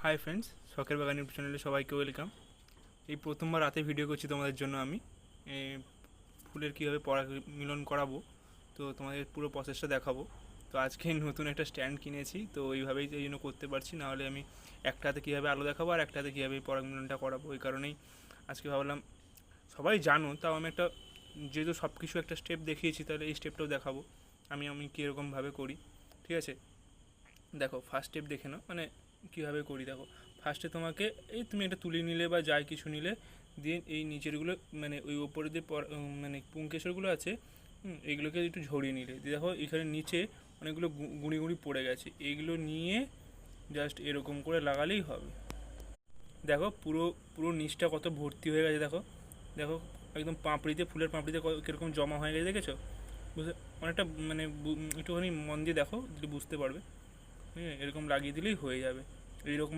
Hi friends, শখের বাগান YouTube চ্যানেলে সবাইকে ওয়েলকাম। এই প্রথমবার রাতে ভিডিও করছি তোমাদের জন্য আমি। ফুলের কীভাবে পরাগমিলন করাবো, তো তোমাদের পুরো প্রসেসটা দেখাবো। তো আজকে নতুন একটা স্ট্যান্ড কিনেছি, তো এইভাবেই এই জন্য করতে পারছি, নাহলে আমি একটা হাতে কীভাবে আলো দেখাবো আর একটা হাতে কীভাবে পরাগমিলনটা করাবো। ওই কারণেই আজকে ভাবলাম, সবাই জানো, তাও আমি একটা, যেহেতু সব কিছু একটা স্টেপ দেখিয়েছি, তাহলে এই স্টেপটাও দেখাবো আমি কীরকমভাবে করি। ঠিক আছে, দেখো ফার্স্ট স্টেপ দেখে নাও, মানে কীভাবে করি। দেখো ফার্স্টে তোমাকে তুমি একটা তুলি নিলে বা যাই কিছু নিলে, দিয়ে এই নিচেরগুলো মানে ওই ওপরে যে মানে পুংকেশরগুলো আছে, এইগুলোকে একটু ঝরিয়ে নিলে, দিয়ে দেখো এখানে নিচে অনেকগুলো গুঁড়ি গুঁড়ি পড়ে গেছে, এইগুলো নিয়ে জাস্ট এরকম করে লাগালেই হবে। দেখো পুরো পুরো নিচটা কত ভর্তি হয়ে গেছে, দেখো দেখো একদম পাঁপড়িতে, ফুলের পাঁপড়িতে কীরকম জমা হয়ে গেছে, দেখেছো? বুঝতে অনেকটা মানে একটুখানি মন দিয়ে দেখো, যদি বুঝতে পারবে। এরকম লাগিয়ে দিলেই হয়ে যাবে। এইরকম